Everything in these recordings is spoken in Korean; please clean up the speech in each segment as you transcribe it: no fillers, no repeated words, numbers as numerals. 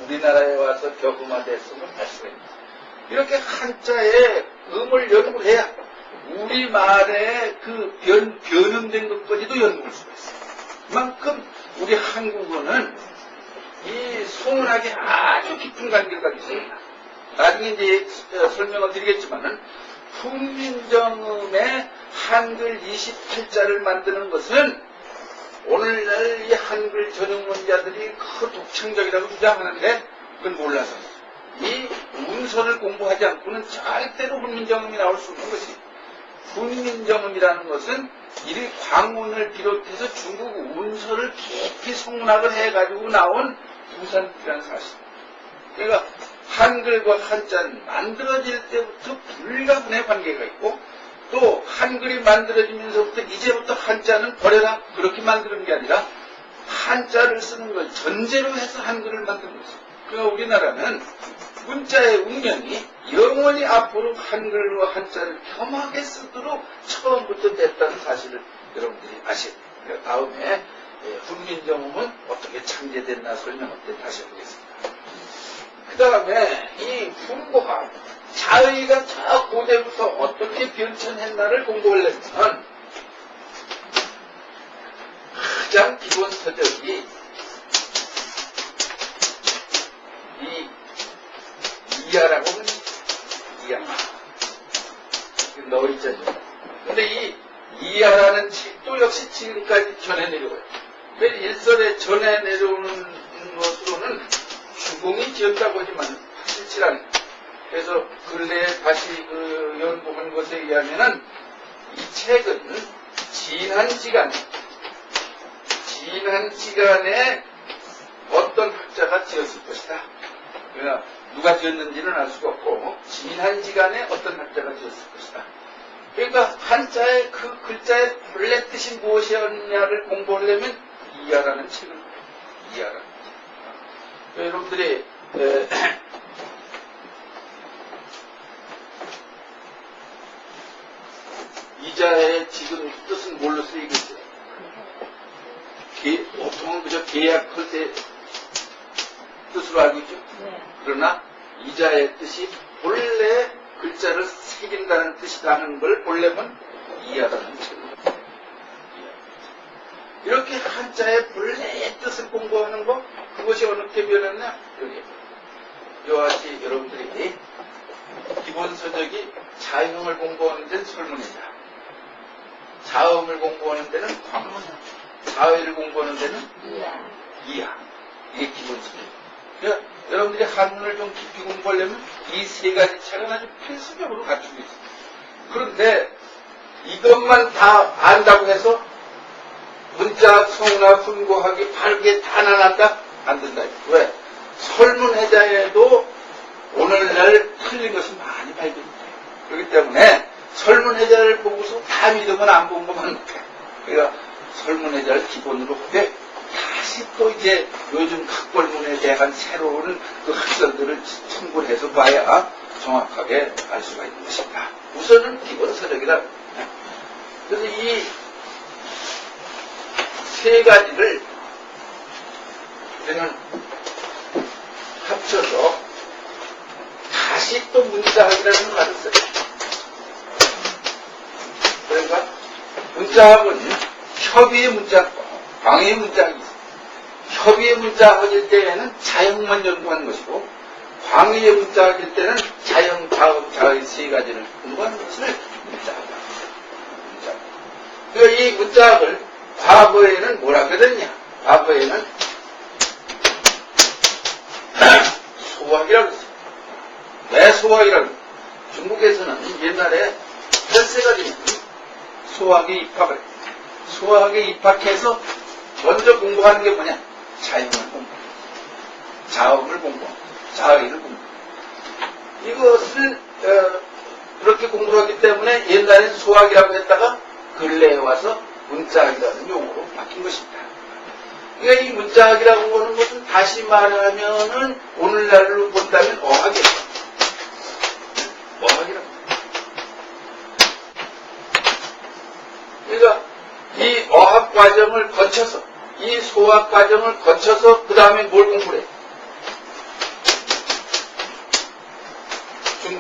우리나라에 와서 격음화됐음을 알 수가 있습니다. 이렇게 한자의 음을 연구를 해야 우리말의 그 변음된 것까지도 연구할 수가 있어요. 그만큼 우리 한국어는 이 송은학에 아주 깊은 관계를 가지고 있습니다. 나중에 이제 설명을 드리겠지만은 훈민정음의 한글 28자를 만드는 것은 오늘날 이 한글 전용문자들이 그 독창적이라고 주장하는데 그건 몰라서 이 문서를 공부하지 않고는 절대로 훈민정음이 나올 수 없는 것이 훈민정음이라는 것은 이 광운을 비롯해서 중국 문서를 깊이 송문학을 해가지고 나온 부산이라는 사실입니다. 그러니까 한글과 한자는 만들어질 때부터 불가분의 관계가 있고 또 한글이 만들어지면서부터 이제부터 한자는 버려라 그렇게 만드는 게 아니라 한자를 쓰는 걸 전제로 해서 한글을 만든 거죠. 그러니까 우리나라는 문자의 운명이 영원히 앞으로 한글과 한자를 겸하게 쓰도록 처음부터 됐다는 사실을 여러분들이 아셔야 돼요. 다음에 훈민정음은 어떻게 창제됐나 설명할 때 다시 해보겠습니다. 그 다음에 이 훈고학 자의가 저 고대부터 어떻게 변천했나를 공부하려면 가장 기본 서적이 이 이하라고 합니다. 이하. 너희자죠. 근데 이 이하라는 책도 역시 지금까지 전해 내려와요. 일설에 전해 내려오는 것으로는 주공이 지었다고 하지만 확실치 않아요. 그래서 근래에 다시 연구한 것에 의하면은 이 책은 지난 시간에 어떤 학자가 지었을 것이다. 그러니까 누가 지었는지는 알 수가 없고 지난 시간에 어떤 학자가 지었을 것이다. 그러니까 한자의 그 글자의 본래 뜻이 무엇이었냐를 공부하려면 이하라는 책을 이하라는 책. 여러분들이 이자의 지금 뜻은 뭘로 쓰이고 있어요? 보통은 그저 계약할 때 뜻으로 알고 있죠? 그러나 이자의 뜻이 본래 글자를 새긴다는 뜻이다 하는 걸 본래는 이하라는 책입니다. 이렇게 한자의 본래의 뜻을 공부하는 거 그것이 어떻게 변했냐? 여기 이와 같이 여러분들이 기본 서적이 자음을 공부하는 데는 설문이다. 자음을 공부하는 데는 광문, 자의를 공부하는 데는 이하. 이게 기본 서적. 그러니까 여러분들이 한문을 좀 깊이 공부하려면 이 세 가지 책은 아주 필수적으로 갖추고 있습니다. 그런데 이것만 다 안다고 해서 문자, 성문학, 훈고학이 바르게 다 나난다? 안 된다. 왜? 설문해자에도 오늘날 틀린 것이 많이 발견돼요. 그렇기 때문에 설문해자를 보고서 다 믿으면 안 본 것만 못해. 그러니까 설문해자를 기본으로 하되 다시 또 이제 요즘 학벌문에 대한 새로운 그 학설들을 참고를 해서 봐야 정확하게 알 수가 있는 것입니다. 우선은 기본 서적이다. 그래서 이 세 가지를 우리는 합쳐서 다시 또 문자학이라는 말을 써요. 그러니까 문자학은 협의의 문자학과 광의의 문자학이 있어요. 협의의 문자학일 때에는 자형만 연구하는 것이고 광의의 문자학일 때는 자형, 자음, 자의 세 가지를 공부하는 것을 문자학이라고 합니다. 그러니까 이 문자학을 과거에는 뭐라 그랬냐? 과거에는 소학이라고 했어요. 왜 소학이라고? 중국에서는 옛날에 8세가 되면 소학에 입학을 해요. 소학에 입학해서 먼저 공부하는 게 뭐냐? 자형을 공부하는 자음을 공부하는 자의를 공부하는 이것을 그렇게 공부하기 때문에 옛날에 소학이라고 했다가 근래에 와서 문자학이라는 용어로 바뀐 것입니다. 그러니까 이 문자학이라고 하는 것은 다시 말하면은 오늘날로 본다면 어학이에요. 어학이라고. 그러니까 이 어학 과정을 거쳐서 이 소학 과정을 거쳐서 그 다음에 뭘 공부를 해?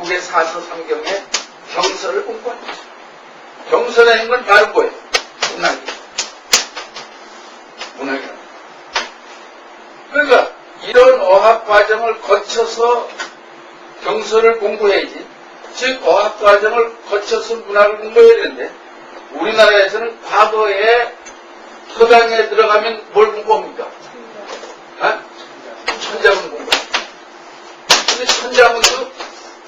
중국의 사서성경에 경서를 공부하는 거죠. 경서라는 건 바로 뭐예요? 문학이에요. 문학이에요. 그러니까 이런 어학 과정을 거쳐서 경서를 공부해야지. 즉 어학 과정을 거쳐서 문학을 공부해야 되는데 우리나라에서는 과거에 서당에 들어가면 뭘 공부합니까? 천자문 공부해요. 근데 천자문도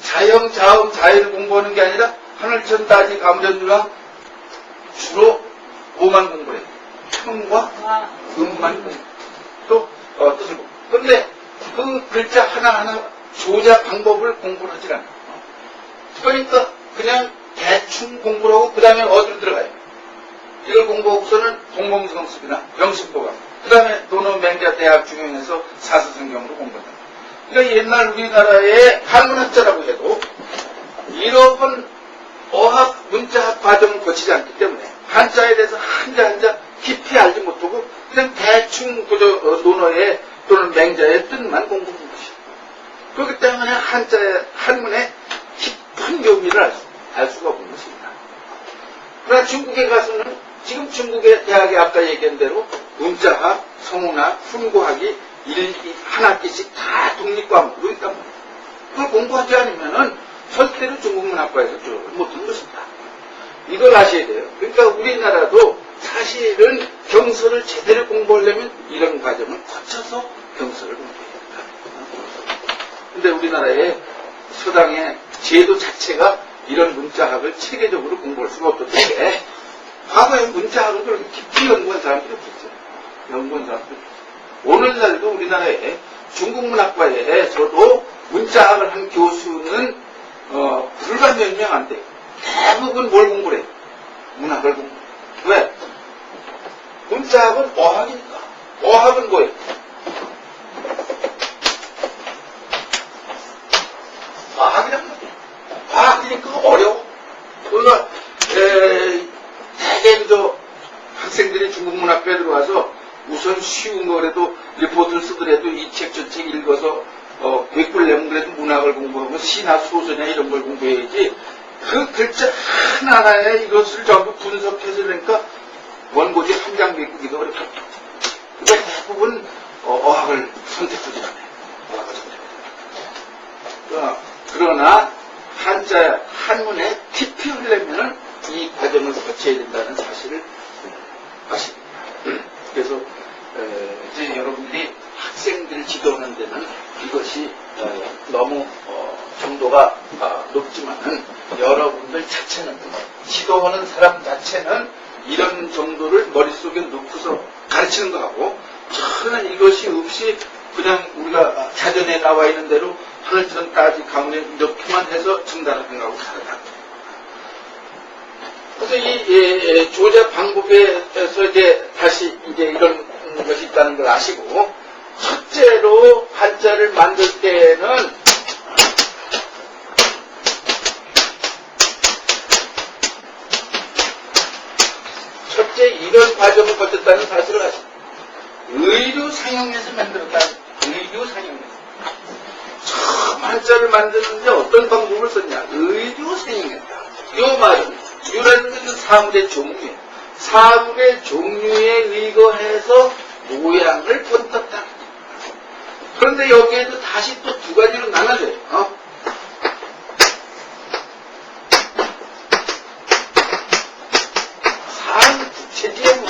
자형, 자음, 자의를 공부하는 게 아니라 하늘천, 다지, 감전유랑 주로 뭐만 공부해요? 형과 음만 공부. 또 뜻을 공부. 근데 그 글자 하나하나 조자 방법을 공부를 하질 않아요. 그러니까 그냥 대충 공부를 하고 그 다음에 어디로 들어가요? 이걸 공부하고서는 동몽성습이나 영신보감, 그 다음에 노노맹자 대학 중용에서 사서성경으로 공부한다. 그러니까 옛날 우리나라의 한문학자라고 해도 이런 어학, 문자학 과정을 거치지 않기 때문에 한자에 대해서 한자 깊이 알지 못하고 그냥 대충 그저 논어의 또는 맹자의 뜻만 공부하는 것이죠. 그렇기 때문에 한문의 깊은 묘미를 알 수가 없는 것입니다. 그러나 중국에 가서는 지금 중국의 대학에 아까 얘기한 대로 문자학, 성문학, 훈구학이 한 학기씩 다 독립과목으로 있단 말이에요. 그걸 공부하지 않으면은 절대로 중국 문학과에서 졸업을 못하는 것입니다. 이걸 아셔야 돼요. 그러니까 우리나라도 사실은 경서를 제대로 공부하려면 이런 과정을 거쳐서 경서를 공부해야 됩니다. 근데 우리나라의 서당의 제도 자체가 이런 문자학을 체계적으로 공부할 수가 없었는데 과거에 문자학을 그렇게 깊이 연구한 사람들이 없었어요. 연구한 사람들이 없었어요. 오늘날도 우리나라의 중국문학과에서도 문자학을 한 교수는 불과 몇 명 안 돼요. 대부분 뭘 공부를 해요? 문학을 공부해요. 왜? 문자학은 어학이니까. 어학은 뭐예요? 과학이란 말이에요. 과학이니까 어려워. 그러니까 대개 학생들이 중국문학과에 들어와서 우선 쉬운 거라도 리포트를 쓰더라도 이 책 저 책 읽어서 백불 내면 그래도 문학을 공부하고 시나 소설이나 이런 걸 공부해야지 그 글자 하나하나에 이것을 전부 분석해서 그러니까 원고지 한 장 메꾸기도 어렵다. 그러니까 대부분 어학을 선택하지 않아요. 어학을 선택해요. 그러나 한문에 깊이 하려면 이 과정을 거쳐야 된다는 사실을 아십니다. 그래서 이제 여러분들이 학생들을 지도하는 데는 이것이 너무 정도가 높지만은 여러분들 자체는 지도하는 사람 자체는 이런 정도를 머릿속에 넣고서 가르치는 거하고 저는 이것이 없이 그냥 우리가 자전에 나와 있는 대로 하늘천 따지 가문에 이렇게만 해서 정답을 생각하고 살아가. 그래서 이 조자 방법에서 이제 다시 이제 이런 것이 있다는 걸 아시고, 첫째로 한자를 만들 때는 첫째 이런 과정을 거쳤다는 사실을 아시고, 의류 상형에서 만들었다는 의류 상형에서. 처음 한자를 만드는데 어떤 방법을 썼냐? 의류 상형했다. 이 말은 유라는 것은 사물의 종류예요. 사물의 종류에 의거해서 모양을 본떴다. 그런데 여기에도 다시 또 두 가지로 나눠져요. 상구체지의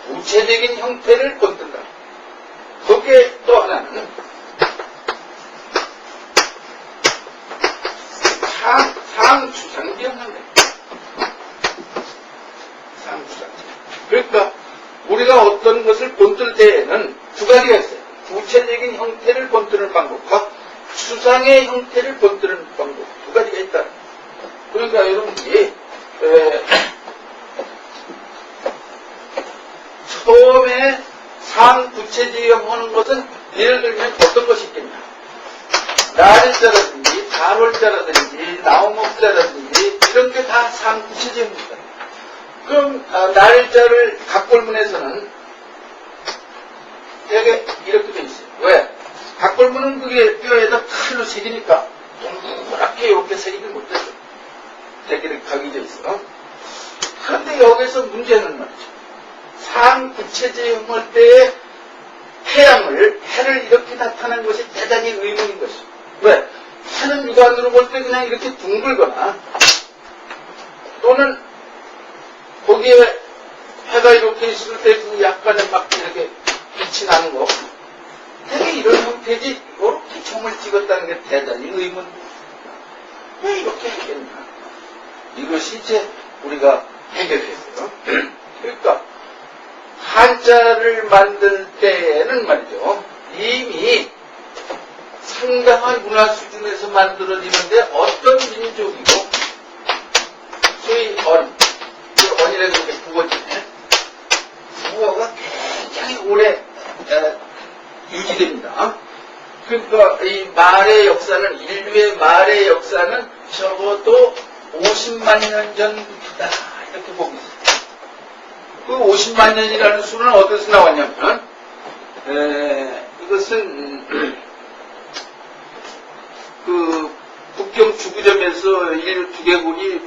구체적인 형태를 본뜬다. 거기에 또 하나는 상추상기형한다. 상추상기. 그러니까 우리가 어떤 것을 본뜰 때에는 두 가지가 있어요. 구체적인 형태를 본뜨는 방법과 추상의 형태를 본뜨는 방법. 두 가지가 있다. 그러니까 여러분들이 처음에 상구체지형 하는 것은 예를 들면 어떤 것이 있겠냐. 날자라든지 달월자라든지 나무목자라든지 이런 게 다 상구체지형입니다. 그럼 날자를 각골문에서는 되게 이렇게 돼 있어요. 왜? 각골문은 그게 뼈에다 칼로 새기니까 동그랗게 이렇게 새기지 못해서 되게 각이져 있어. 그런데 여기서 문제는 말이죠. 상부채제형 할 때에 해를 이렇게 나타낸 것이 대단히 의문인 것이죠. 왜? 해는 육안으로 볼 때 그냥 이렇게 둥글거나 또는 거기에 해가 이렇게 있을 때 그 약간의 막 이렇게 빛이 나는 거 되게 이런 형태지 이렇게 점을 찍었다는 게 대단히 의문. 왜 이렇게 했겠나? 이것이 이제 우리가 해결했어요. 그러니까 한자를 만들 때에는 말이죠. 이미 상당한 문화 수준에서 만들어지는데 어떤 민족이고 소위 언이라고 이렇게 국어지네. 국어가 굉장히 오래 유지됩니다. 그러니까 이 말의 역사는 인류의 말의 역사는 적어도 50만 년 전부터다 이렇게 보고 있습니다. 그 50만 년이라는 수는 어디서 나왔냐면 이것은 그 북경 주구점에서 인류 두개골이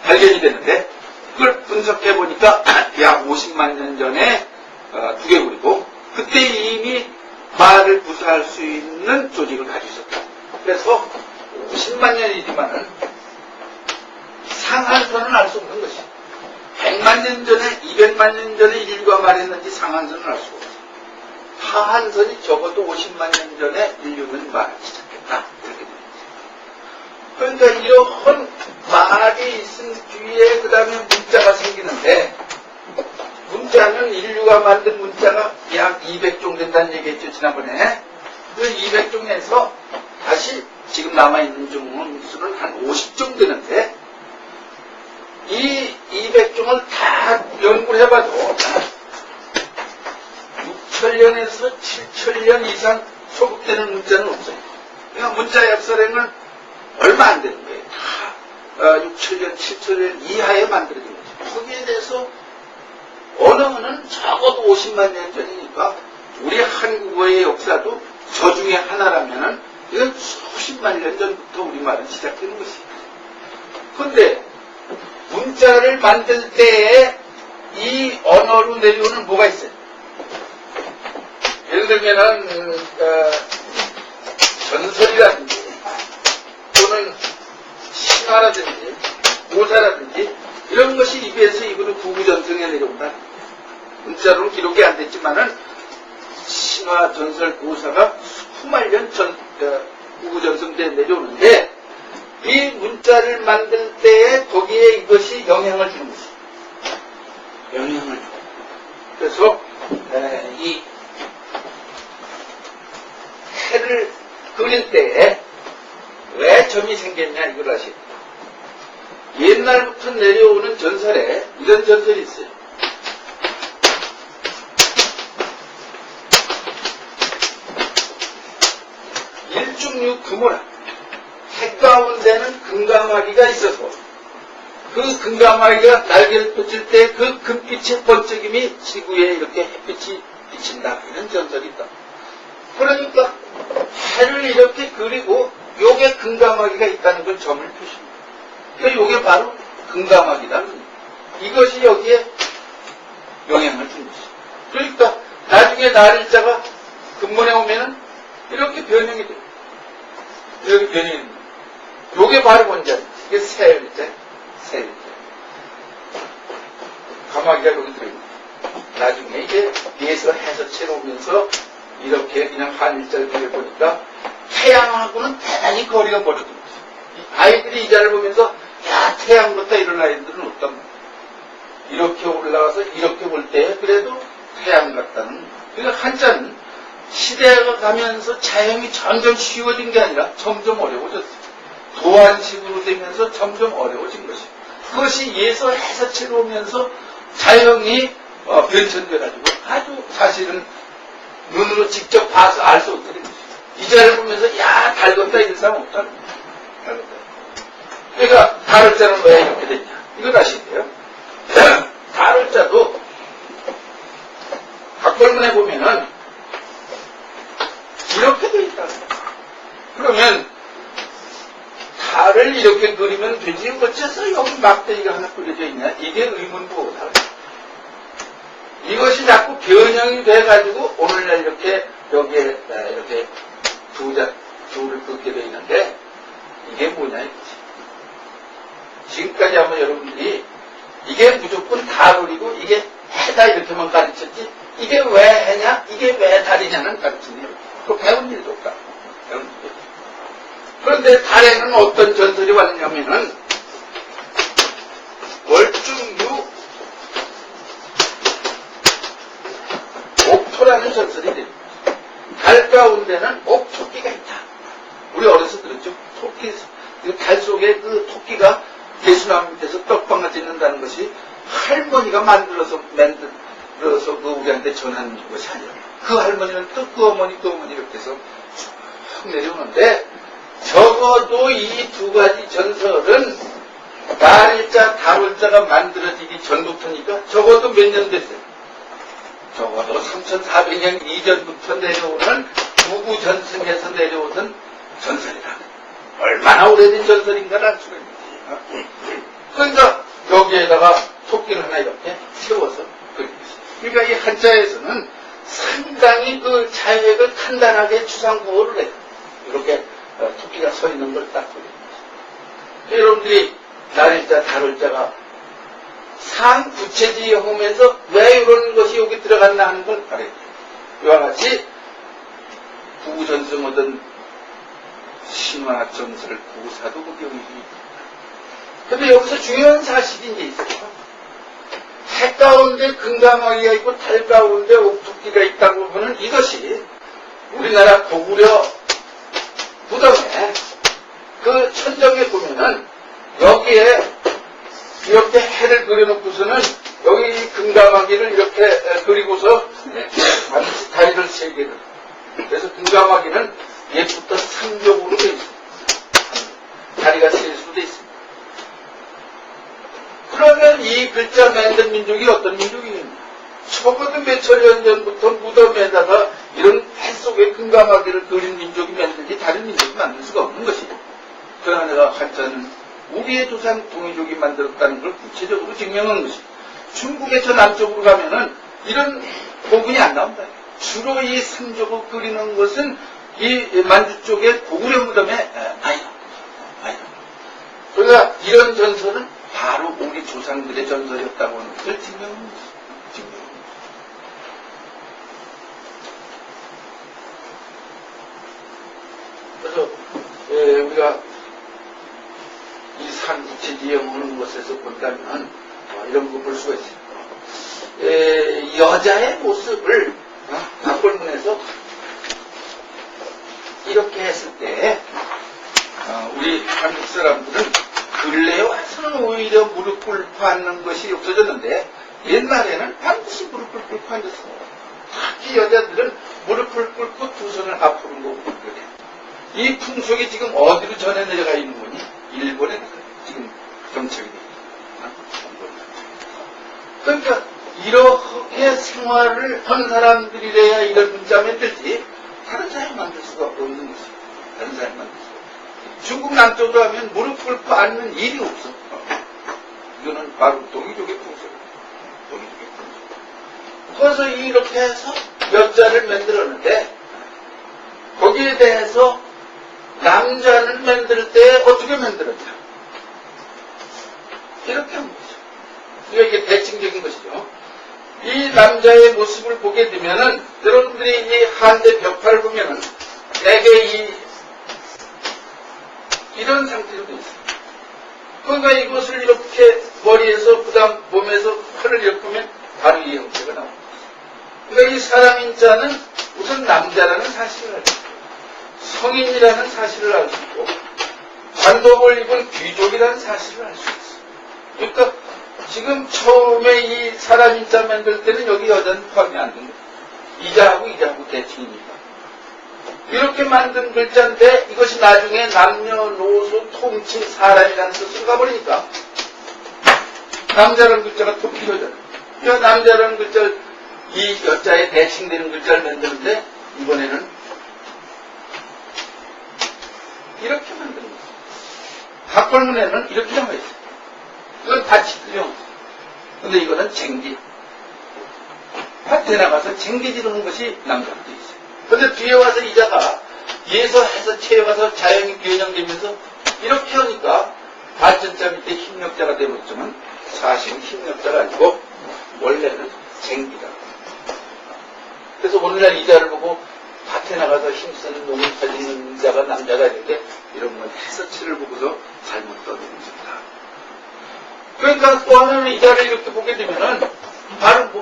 발견이 됐는데 그걸 분석해 보니까 약 50만 년 전에 두개골이고 그때 이미 말을 구사할 수 있는 조직을 가지고 있었다. 그래서 50만 년이지만은 상한선은 알 수 없는 것이. 100만 년 전에, 200만 년 전에 인류가 말했는지 상한선은 알 수 없어. 하한선이 적어도 50만 년 전에 인류는 말을 시작했다. 이렇게 됩니다. 그러니까 이런 말이 있은 뒤에 그 다음에 문자가 생기는데 문자는 인류가 만든 문자가 약 200종 된다는 얘기했죠. 지난번에. 그 200종에서 다시 지금 남아있는 종은 수는 한 50종 되는데 이 200종을 다 연구를 해봐도 6천년에서 7천년 이상 소급되는 문자는 없어요. 그러니까 문자 역사량은 얼마 안 되는 거예요. 다 6천년, 7천년 이하에 만들어진 거죠. 거기에 대해서 언어는 적어도 50만 년 전이니까 우리 한국어의 역사도 저 중에 하나라면은 이건 수십만 년 전부터 우리말은 시작되는 것이에요. 그런데 문자를 만들 때에 이 언어로 내려오는 뭐가 있어요? 예를 들면은 전설이라든지 또는 신화라든지 모사라든지 이런 것이 입에서 입으로 구구전승에 내려온다. 문자로는 기록이 안 됐지만은 신화, 전설, 고사가 수만 년 전 구구전승 때 내려오는데 이 문자를 만들 때에 거기에 이것이 영향을 주는 것이죠. 영향을 줘. 그래서 이 해를 그릴 때에 왜 점이 생겼냐 이걸 아시죠? 옛날부터 내려오는 전설에 이런 전설이 있어요. 일중육 금오라. 해 가운데는 금가마귀가 있어서 그 금가마귀가 날개를 펼칠 때 그 금빛의 번쩍임이 지구에 이렇게 햇빛이 비친다. 이런 전설이 있다. 그러니까 해를 이렇게 그리고 요게 금가마귀가 있다는 걸 점을 표시합니다. 그러니까 요게 바로 금가마귀다. 이것이 여기에 영향을 준 것이죠. 그러니까 나중에 날일자가 금문에 오면은 이렇게 변형이 돼요. 여기 변형이 됩니다. 요게 바로 뭔지 이게 새일자. 가마귀가 여기 들어있니다. 나중에 이게 뒤에서 해서체로 오면서 이렇게 그냥 한일자를 그려보니까 태양하고는 대단히 거리가 멀어진 거죠. 아이들이 이 자를 보면서 야 태양부터 이런 아이들은 없단 말이에요. 이렇게 올라가서 이렇게 볼 때 그래도 태양 같다는. 그러니까 한자는 시대가 가면서 자형이 점점 쉬워진 게 아니라 점점 어려워졌어요. 도안식으로 되면서 점점 어려워진 것이에요. 그것이 예서 해서체로 오면서 자형이 변천돼가지고 아주 사실은 눈으로 직접 봐서 알 수 없게 된 것이에요. 이 자를 보면서 야 달궜다 이런 사람 없다는 거예요. 그러니까 다룰자는 왜 이렇게 됐냐 이걸 아시게요. 다룰자도 각벌문에 보면은 어디 어째서 여기 막대기가 하나 뿌려져 있냐? 이게 의문부호다. 이것이 자꾸 변형이 돼가지고 오늘날 이렇게 여기에 이렇게 두를 긋게 돼 있는데 이게 뭐냐 이거지. 지금까지 한번 여러분들이 이게 무조건 다르리고 이게 해다 이렇게만 가르쳤지 이게 왜 해냐 이게 왜 다리냐는 가르치네요. 그 배운 일도 없다. 그런데 달에는 어떤 전설이 왔냐면은 월중유 옥토라는 전설이 됩니다. 달 가운데는 옥토끼가 있다. 우리 어려서 들었죠? 토끼, 달 속에 그 토끼가 개수나무 밑에서 떡방을 짓는다는 것이 할머니가 만들어서 그 우리한테 전한 것이 아니라 그 할머니는 또 그 어머니 이렇게 해서 쭉 내려오는데 적어도 이 두 가지 전설은 달일자, 달월자가 만들어지기 전부터니까 적어도 몇 년 됐어요. 적어도 3400년 이전부터 내려오는 부구전승에서 내려오던 전설이라. 얼마나 오래된 전설인가를 알 수가 있지. 그러니까 여기에다가 토끼를 하나 이렇게 세워서 그리고 있어요. 그러니까 이 한자에서는 상당히 그 자획을 간단하게 추상구호를 해요. 이렇게 토끼가 서 있는 걸 딱 보여요. 여러분들이 달일자, 달월자가 상부채지 영음에서 왜 이런 것이 여기 들어갔나 하는 걸 알아야 돼요. 이와 같이 부전승 얻은 신화 전설 구사도구경이 근데 여기서 중요한 사실이 이제 있어요. 해 가운데 금강어리가 있고 달 가운데 옥토끼가 있다고 보는 이것이 우리나라 고구려 무덤에 그 천정에 보면은 여기에 이렇게 해를 그려놓고서는 여기 금가마귀를 이렇게 그리고서 다리를 세 개를 그래서 금가마귀는 옛부터 상적으로 되어 있습니다. 다리가 셋으로 되어 있습니다. 그러면 이 글자 만든 민족이 어떤 민족이겠냐? 적어도 몇천 년 전부터 무덤에다가 이런 해 속에 금가마귀를 그린 민족이 만들지 다른 민족이 만들 수가 없는 것이죠. 그러나 내가 한자는 우리의 조상 동이족이 만들었다는 걸 구체적으로 증명한 것이죠. 중국의 저 남쪽으로 가면은 이런 고군이 안 나온다. 주로 이 상족을 그리는 것은 이 만주 쪽의 고구려 무덤에 많이 나옵니다. 그러니까 이런 전설은 바로 우리 조상들의 전설이었다고 하는 것을 증명한 것이죠. 그래서 우리가 이 산구체지에 오는 것에서 본다면 이런 거 볼 수가 있어요. 여자의 모습을 박골문에서 이렇게 했을 때 우리 한국 사람들은 근래에 와서는 오히려 무릎 꿇고 앉는 것이 없어졌는데 옛날에는 반드시 무릎을 꿇고 앉았어요. 특히 여자들은 무릎을 꿇고 두 손을 앞으로 놓고 그래. 이 풍속이 지금 어디로 전해 내려가 있는 거니? 일본에 지금 정착이 됩니다. 그러니까 이렇게 생활을 한 사람들이래야 이런 문자 만들지 다른 사람이 만들 수가 없는 것이죠. 다른 사람이 만들 수가 없어요. 중국 남쪽으로 하면 무릎 꿇고 앉는 일이 없어. 이거는 바로 동이족의 풍속이에요. 동이족의 풍속. 그래서 이렇게 해서 여자를 만들었는데 거기에 대해서 남자를 만들 때 어떻게 만들었냐? 이렇게 한 거죠. 그러니까 이게 대칭적인 것이죠. 이 남자의 모습을 보게 되면은 여러분들이 이 한대 벽화를 보면은 대개 이런 상태로 되어 있어요. 그러니까 이것을 이렇게 머리에서 그다음 몸에서 팔을 이렇게 보면 바로 이 형태가 나옵니다. 그러니까 이 사람인 자는 우선 남자라는 사실을 알고 성인이라는 사실을 알 수 있고 관복을 입은 귀족이라는 사실을 알 수 있어요. 그러니까 지금 처음에 이 사람 인자 만들 때는 여기 여자는 포함이 안 됩니다. 이자하고 대칭입니다. 이렇게 만든 글자인데 이것이 나중에 남녀노소 통칭 사람이라는 뜻으로 가버리니까 남자라는 글자가 또 필요하잖아요. 그러니까 남자라는 글자 이 여자에 대칭되는 글자를 만드는데 이번에는 이렇게 만드는 거예요. 각벌문에는 이렇게 나와 있어요. 이건 밭이 틀려. 근데 이거는 쟁기. 밭에 나가서 쟁기 지르는 것이 남자로 되어 있어요. 근데 뒤에 와서 이자가 예서해서 채에 가서 자연이 변형되면서 이렇게 하니까 발전자 밑에 힘력자가 되어버렸지만 사실은 힘력자가 아니고 원래는 쟁기다. 그래서 오늘날 이자를 보고 밭에 나가서 힘쓰는 놈을 살리는 자가 남자가 있는데 이런 건 해서치를 보고서 잘못 떠드는 겁니다. 그러니까 또 하나는 이자를 이렇게 보게 되면은 바로 뭐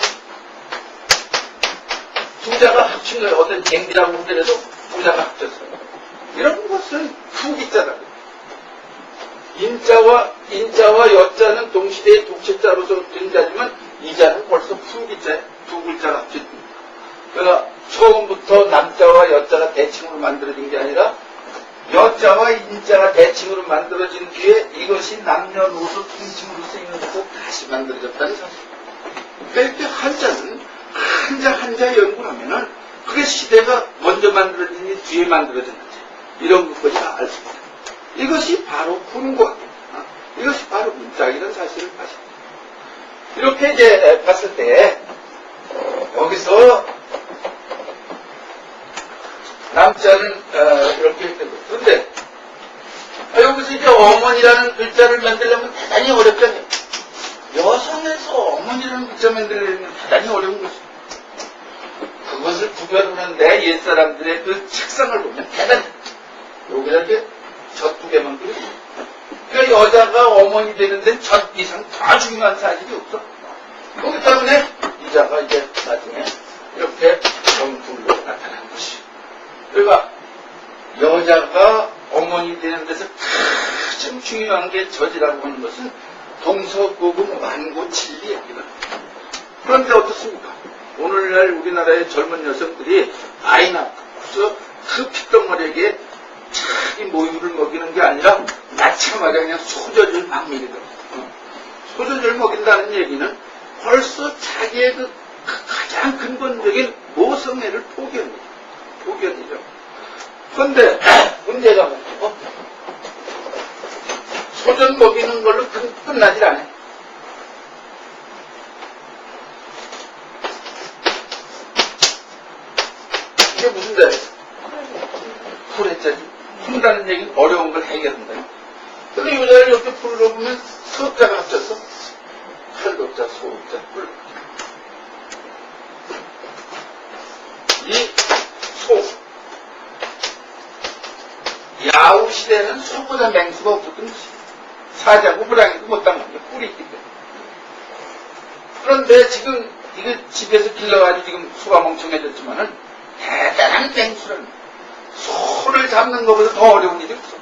두 자가 합친 거예요. 어떤 쟁기라고 하더라도 두 자가 합쳤어요. 이런 것은 후기자다. 인자와 여자는 동시대의 독채자로서 된 자지만 이자는 벌써 후기자예요. 두 글자가 합친. 그러니까 처음부터 남자와 여자가 대칭으로 만들어진 게 아니라 여자와 인자가 대칭으로 만들어진 뒤에 이것이 남녀노소 통칭으로 쓰이면서 다시 만들어졌다는 사실. 그러니까 이렇게 한자는 한자 연구를 하면은 그게 시대가 먼저 만들어지니 뒤에 만들어졌는지 이런 것까지 다 알 수 있다. 이것이 바로 군권, 이것이 바로 문짝이라는 사실을 아십니다. 이렇게 이제 봤을 때 여기서 남자는 이렇게 했던 거예요. 그런데 여기서 이제 어머니라는 글자를 만들려면 대단히 어렵잖아요. 여성에서 어머니라는 글자 만들려면 대단히 어려운 것이죠. 그것을 구별하는데 옛사람들의 그 책상을 보면 대단히 여기다 이렇게 젖 두 개만 그리고 그러니까 여자가 어머니 되는 데는 젖 이상 더 중요한 사실이 없어. 그렇기 때문에 이자가 이제 나중에 이렇게 정둘로 나타난 것이. 그러니까 여자가 어머니 되는 데서 가장 중요한 게 젖이라고 하는 것은 동서고금 완고칠리입니다. 그런데 어떻습니까? 오늘날 우리나라의 젊은 여성들이 아이 낳고서 그 핏덩어리에게 자기 모유를 먹이는 게 아니라 낳자마자 그냥 소젖을 막 먹이더라고요. 소젖을 먹인다는 얘기는 벌써 자기의 그 가장 근본적인 모성애를 포기합니다. 그런데 문제가 뭐죠? 소젖 먹이는 걸로 끝나질 않아요. 이게 무슨 자예요? 풀했자지. 푼다는 얘기는 어려운 걸 해결한다. 근데 여자를 이렇게 풀으러 보면 서자가 합쳐서 팔도자, 소자, 뿔. 이 소. 야후 시대는 소보다 맹수가 없었던 것이. 사자고 불량이고 못당한 게 뿔이 있기 때문에. 그런데 지금 이게 집에서 길러가지고 지금 소가 멍청해졌지만은 대단한 맹수라는 거예요. 소를 잡는 것보다 더 어려운 일이 없어.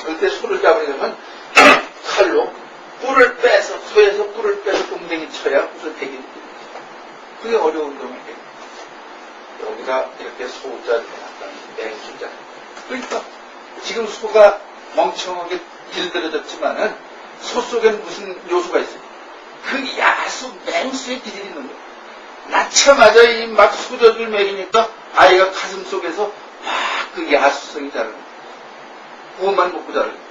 그럴 때 소를 잡으려면 칼로 뿔을 빼서, 소에서 뿔을 빼서 동댕이 쳐야 무슨 대기를 됩니다. 그게 어려운 동이에요. 여기다 이렇게 소자를 해놨다는 맹수자. 그러니까 지금 소가 멍청하게 길들여졌지만은 소 속에는 무슨 요소가 있어요? 그 야수, 맹수의 기질이 있는 거예요. 낳자마자 이 막 소젖을 먹이니까 아이가 가슴 속에서 막 그 야수성이 자라는 거예요. 그것만 먹고 자라는 거예요.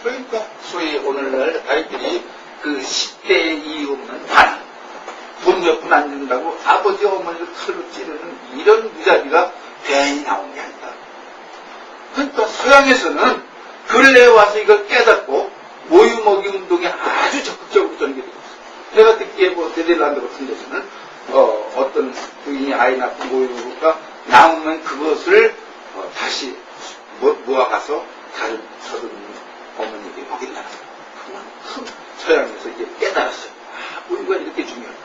그러니까 소위 오늘날 아이들이 그 10대의 이유 없는 반, 돈 몇 푼 안 준다고 아버지 어머니를 칼로 찌르는 이런 무자비가 괜히 나온 게 아니다. 그러니까 서양에서는 근래에 와서 이걸 깨닫고 모유 먹이 운동에 아주 적극적으로 전개되고 있어요. 내가 듣기에 뭐 네덜란드 같은 데서는 어떤 부인이 아이 낳고 모유가 남으면 그것을 다시 모아가서 다른 서른 어머니에게 먹인다는 거예요. 그만큼 서양에서 이제 깨달았어요. 아, 모유가 이렇게 중요하다.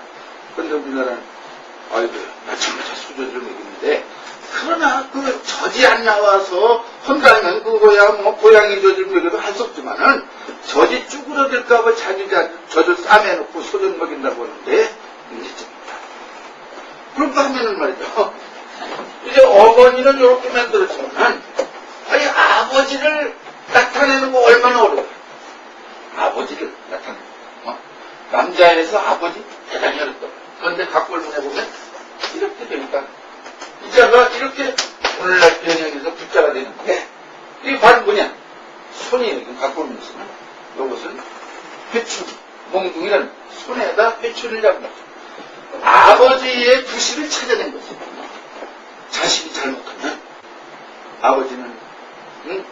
그런데 우리나라는 아이고 낳자마자 수저를 먹이는데 그러나 그 젖이 안 나와서 혼자는 그거야 뭐 고양이 젖을 먹여도 할 수 없지만은 젖이 쭈그러들까봐 자기 젖을 싸매놓고 소젖 먹인다고 하는데 문제점입니다. 그런가 하면은 말이죠. 이제 어머니는 이렇게 만들었지만 아니 아버지를 나타내는 거 얼마나 어려워요. 아버지를 나타내는 거. 남자에서 아버지 대단히 어렵다. 그런데 각벌문에 보면 이렇게 되니까 이자가 이렇게 오늘날 변형해서 붙자가 되는데 이게 바로 뭐냐? 손이 갖고 있는 것은 이것은 회출, 몽둥이라는 손에다 회출을 잡는 거죠. 아버지의 부실을 찾아낸 거죠. 자식이 잘못하면 아버지는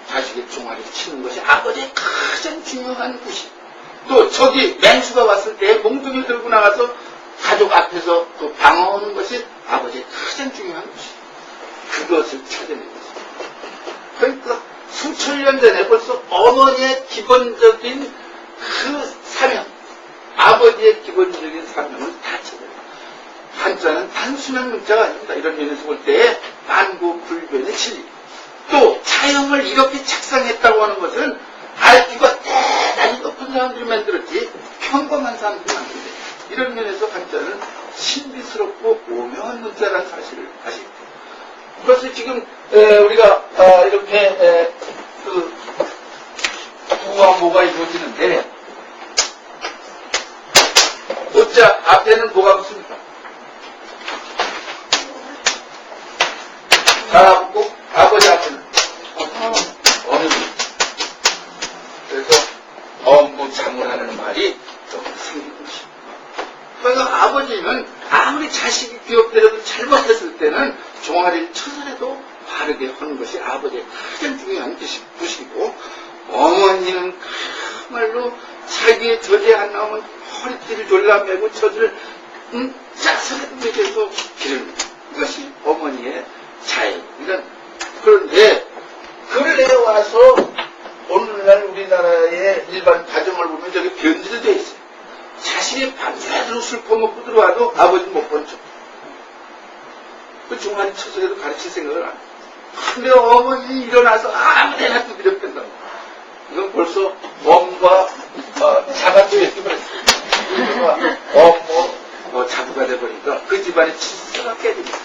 자식의 종아리를 치는 것이 아버지의 가장 중요한 부실. 또 저기 맹수가 왔을 때 몽둥이를 들고 나가서 가족 앞에서 또 방어하는 것이 아버지의 가장 중요한 부실. 그것을 찾아낸 거죠. 그러니까 수천 년 전에 벌써 어머니의 기본적인 그 사명, 아버지의 기본적인 사명을 다 찾아낸 거예요. 한자는 단순한 문자가 아닙니다. 이런 면에서 볼 때 만고불변의 진리. 또 차형을 이렇게 책상했다고 하는 것은 IQ가 대단히 높은 사람들이 만들었지 평범한 사람들이 만들었지. 이런 면에서 한자는 신비스럽고 오묘한 문자라는 사실을 아시고, 그래서 지금 우리가 이렇게 그 구와 모가 이루어지는데 모자 앞에는 뭐가 붙습니까? 다 붙고 아버지 앞에는 어느 그래서 엄부장을 말이 좀 생긴 것이죠. 그러니까 아버지는 아무리 자식이 귀엽더라도 잘못했을 때는 종아리를 쳐서라도 바르게 하는 것이 아버지의 가장 중요한 부시고, 어머니는 정말로 자기의 젖이 안 나오면 허리띠를 졸라매고 젖을 짝서라도 먹여서 기르는 이것이 어머니의 자유입니다. 그런데 근래에 와서 오늘날 우리나라의 일반 가정을 보면 저기 변질되어 있어요. 자식이 밤새도록 술 퍼먹고 들어와도 아버지는 못 본 척. 그 종아리 쳐서라도 가르칠 생각을 안 해요. 근데 어머니 일어나서 아무데나 두드려 뺀다고. 이건 벌써 엄과 자가투에 끼버렸어요. 자부가 돼버리니까 그 집안의 질서가 깨집니다.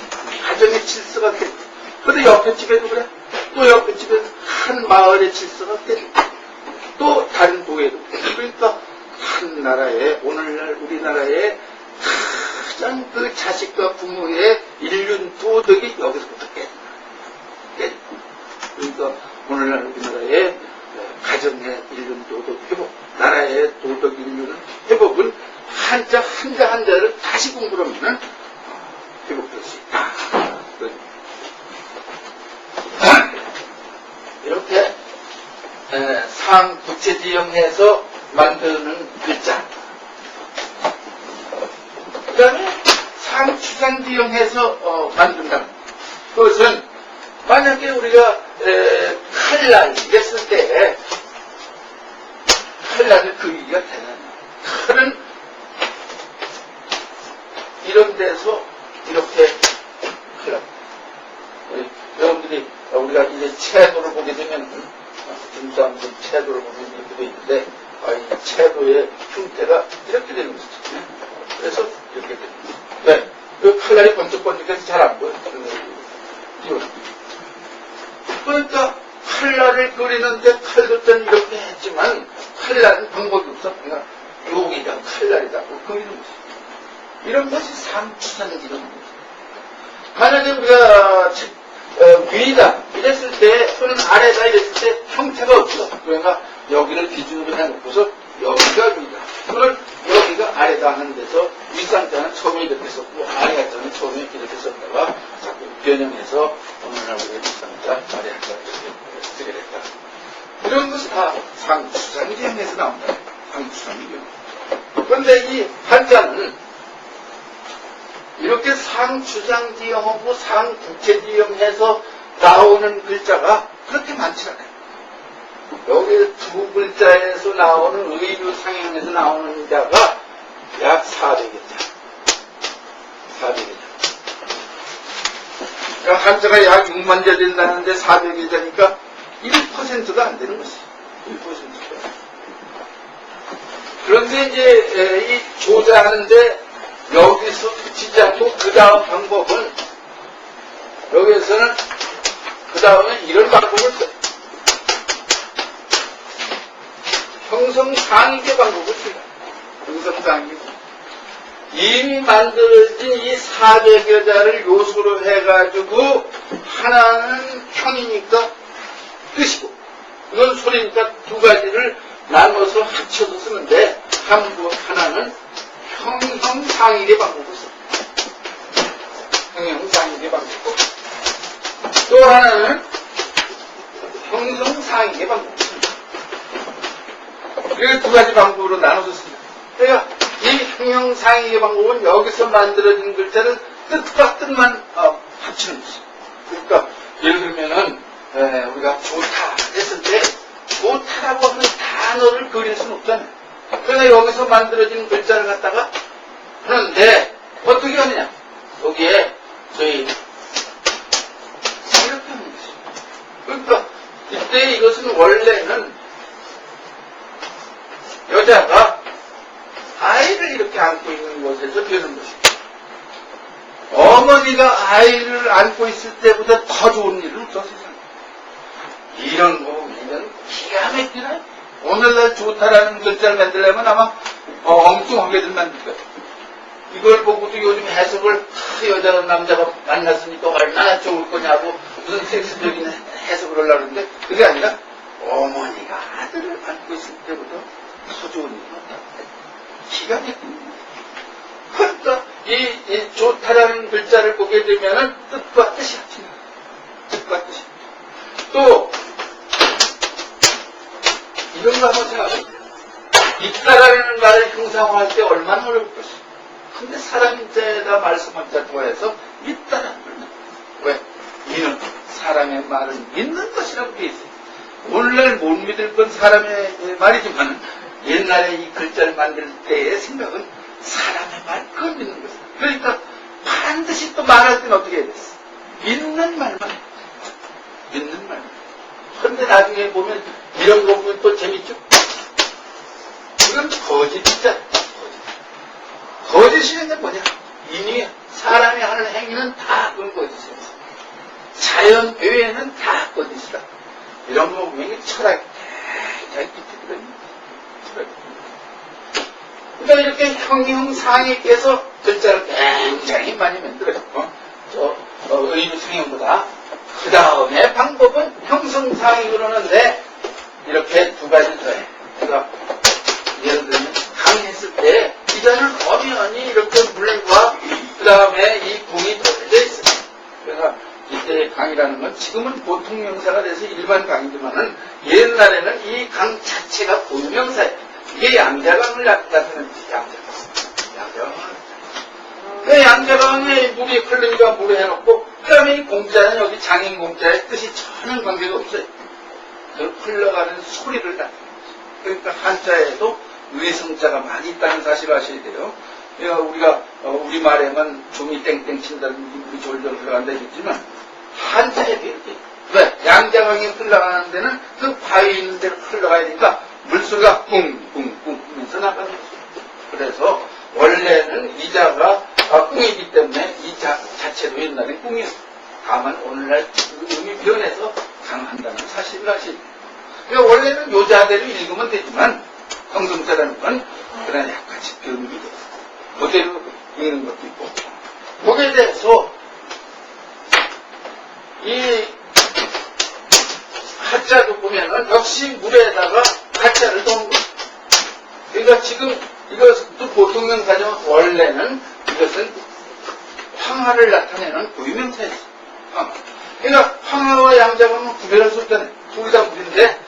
가정의 질서가 깨집니다. 근데 옆에 집에도 그래. 또 옆에 집에도 한 마을의 질서가 깨집니다. 또 다른 도에도 그래. 그러니까 한 나라의, 오늘날 우리나라의 가장 그 자식과 부모의 인륜 도덕이 여기서부터 깨집니다. 그러니까 오늘날 우리나라의 가정의 인륜 도덕 회복, 나라의 도덕 인륜 회복은 한자를 다시 공부를 하면 회복될 수 있다. 이렇게 상부채지형해서 만드는 글자. 그 다음에 상추상지형해서 만든다. 그것은 만약에 우리가 칼날 이랬을 때 칼날을 그리기가 대단해요. 칼은 이런 데서 이렇게 칼날. 여러분들이 우리가 이제 채도를 보게 되면 중사람들 채도를 보면 이렇게 돼 있는데 이 채도의 형태가 이렇게 되는 것이죠. 그래서 이렇게 됩니다. 네, 그 칼날이 번쩍번쩍해서 잘 안 보여요. 그러니까 칼날을 그리는데 칼도전 이렇게 했지만 칼날은 방법이 없어. 그러니까 여기다 칼날이다 그리는 것이죠. 이런 것이 상추상지입니다. 만약에 우리가 위다 이랬을 때 또는 아래다 이랬을 때 형태가 없어. 그러니까 여기를 기준으로 해놓고서 여기가 위다. 그걸 여기가 아래다 하는 데서 윗상자는 처음에 이렇게 썼고 아래한자는 처음에 이렇게 썼다가 자꾸 변형해서 오늘날 우리가 윗상자 아래한자 이렇게 쓰게 됐다. 이런 것이 다 상추상지형에서 나온다. 상추상지형. 그런데 이 한자는 이렇게 상추상지형하고 상부채지형해서 나오는 글자가 그렇게 많지 않아요. 여기 두 글자에서 나오는 의류상형에서 나오는 자가 약 400여자. 400여자. 그러니까 한자가 약 6만 자 된다는데 400여자니까 1%가 안 되는 것이죠. 1%가. 그런데 이제 이 조자하는데 여기서 그치지 않고 그 다음 방법은 여기에서는 그 다음에 이런 방법을 써요. 형성상익의 방법을 써요. 형성상익. 이미 만들어진 이 400여자를 요소로 해가지고 하나는 형이니까 뜻이고 이건 소리니까 두 가지를 나눠서 합쳐서 쓰는데, 하나는 형형상익의 방법을 써. 형형상익의 방법이고, 또 하나는 형성상익의 방법을 씁니다. 이렇게 두 가지 방법으로 나눠서 씁니다. 그러니까 이 형형상익의 방법은 여기서 만들어진 글자를 뜻과 뜻만 합치는 것이죠. 그러니까 예를 들면은 우리가 좋다 했을 때 좋다라고 하는 단어를 그릴 수는 없잖아요. 그러나 여기서 만들어진 글자를 갖다가 하는데 어떻게 하느냐? 여기에 저희 이렇게 하는 것이죠. 그러니까 이때 이것은 원래는 여자가 아이를 이렇게 안고 있는 곳에서 되는 것이죠. 어머니가 아이를 안고 있을 때보다 더 좋은 일은 없어, 세상에. 이런 거 보면 기가 막히네. 오늘날 좋다라는 글자를 만들려면 아마 엉뚱하게들 만들 거예요. 이걸 보고도 요즘 해석을 여자가 남자가 만났으니까 얼마나 좋을 거냐고 무슨 섹스적인 해석을 하려고 하는데 그게 아니라 어머니가 아들을 안고 있을 때보다 더 좋은 일은 없다. 기가 막히네. 그러니까 이 좋다라는 글자를 보게 되면은 뜻과 뜻이 합치는 거예요. 뜻과 뜻이. 또 이런 거 한번 생각해보세요. 있다라는 말을 형상화할 때 얼마나 어려울 것이죠. 근데 사람인자에다 말씀을 더해서 있다라는 걸. 왜? 이는 사람의 말을 믿는 것이라고 되어 있어요. 오늘날 못 믿을 건 사람의 말이지만 옛날에 이 글자를 만들 때의 생각은 사람의 말 그걸 믿는 것이다. 그러니까 반드시 또 말할 때는 어떻게 해야 됐어? 믿는 말만 해. 믿는 말만. 그런데 나중에 보면 이런 거 보면 또 재밌죠? 이건 거짓이잖아. 거짓이는 게 뭐냐? 이미 사람이 하는 행위는 다 그건 거짓이야. 자연 외에는 다 거짓이다. 이런 거 보면 철학이 굉장히 깊이 들어있는 철학이. 그러니까 이렇게 형형상익께서 글자를 굉장히 많이 만들어요. 의미상형보다. 그 다음에 방법은 형성상익을 하는데 이렇게 두 가지 더해. 그러니까 예를 들면 강했을 때 이자는 엄연히 이렇게 물과 그 다음에 이 궁이 떨어져 있어요. 그래서 이때 강이라는 건 지금은 보통 명사가 돼서 일반 강이지만은 옛날에는 이 강 자체가 고유명사예요. 이게 양자강을 나타내는 뜻이 양자강. 그 양자강에 물이 흐르니까 물에 해놓고 그 다음에 이 공자는 여기 장인 공자의 뜻이 전혀 관계가 없어요. 그 흘러가는 소리를 나타내는 거죠. 그러니까 한자에도 의성자가 많이 있다는 사실을 아셔야 돼요. 우리가 우리말에만 종이 땡땡 친다든지 물이 졸졸 흘러간다 했지만 한자에도 이렇게 왜? 양자강이 흘러가는 데는 그 바위 있는 데로 흘러가야 되니까 물소리가 뿡뿡뿡 하면서 나가는 거죠. 그래서 원래는 이자가 뿡이기 때문에 이 자체도 옛날에 뿡이었어요. 다만 오늘날 음이 변해서 강한다는 사실을 아셔야 돼요. 그러니까 원래는 요자대로 읽으면 되지만 형성자라는 건 그러나 약간씩 변이 돼요. 그대로 읽는 것도 있고. 거기에 대해서 이 한자도 보면은 역시 물에다가 한자를 넣은 거예요. 그러니까 지금 이것도 보통 명사지만 원래는 이것은 황하를 나타내는 고유명사였어요. 황하. 그러니까 황하와 양자가 구별할 수 없잖아요. 둘이 다 물인데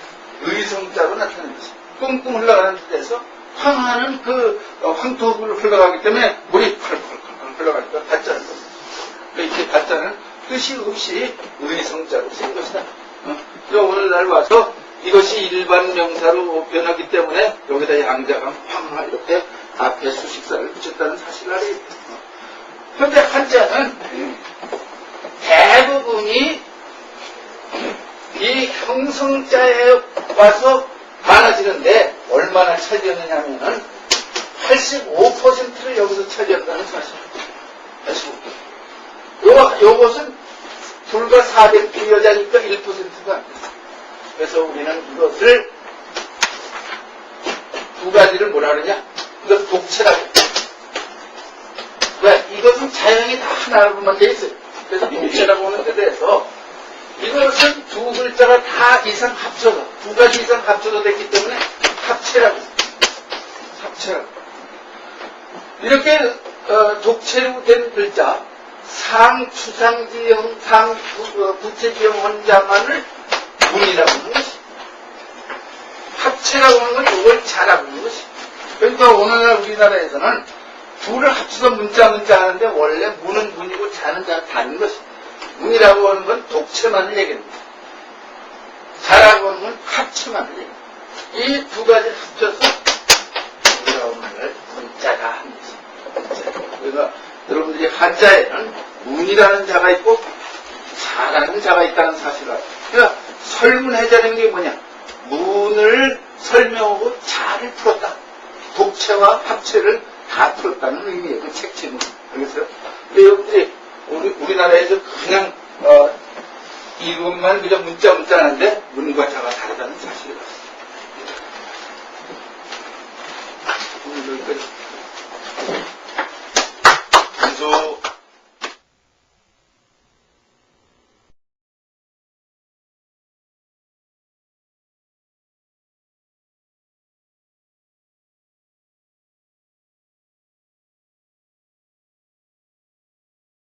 의성자로 나타내는 것이죠. 꽁꽁 흘러가는 데서 황하는 그 황토를 흘러가기 때문에 물이 펄펄펄 흘러가니까 가짜는 겁니다. 이렇게 가짜는 뜻이 없이 의성자로 쓴 것이다. 오늘날 와서 이것이 일반 명사로 변하기 때문에 여기다 양자가 황하 이렇게 앞에 수식사를 붙였다는 사실을 알아야 돼요. 그런데 한자는 대부분이 이 형성자에 와서 많아지는데 얼마나 차지했느냐 하면은 85%를 여기서 차지한다는 사실. 85%. 요것은 불과 400개 여자니까 1%가 안 돼요. 그래서 우리는 이것을 두 가지를 뭐라 그러냐? 이것 독채라고 해요. 왜? 이것은 자연이 다 하나로만 돼 있어요. 그래서 독채라고 하는 데 대해서 이것은 두 글자가 다 이상 합쳐서, 두 가지 이상 합쳐서 됐기 때문에 합체라고. 합체라고. 이렇게 독체로 된 글자, 상추상지형, 부채지형 혼자만을 문이라고 하는 것이. 합체라고 하는 건 이걸 자라고 하는 것이. 그러니까 오늘날 우리나라에서는 둘을 합쳐서 문자 하는데 원래 문은 문이고 자는 자는 다른 것이. 문이라고 하는 건 독체만을 얘기합니다. 자라고 하는 건 합체만을 얘기합니다. 이 두 가지를 합쳐서 우리가 오늘 문자가 한 것이. 그래서 여러분들이 한자에는 문이라는 자가 있고 자라는 자가 있다는 사실을 알아요. 그러니까 설문해자는 게 뭐냐? 문을 설명하고 자를 풀었다. 독체와 합체를 다 풀었다는 의미예요. 그 책 제목. 알겠어요? 근데 여러분들이 우리나라에서 그냥 이것만 그냥 문자 하는데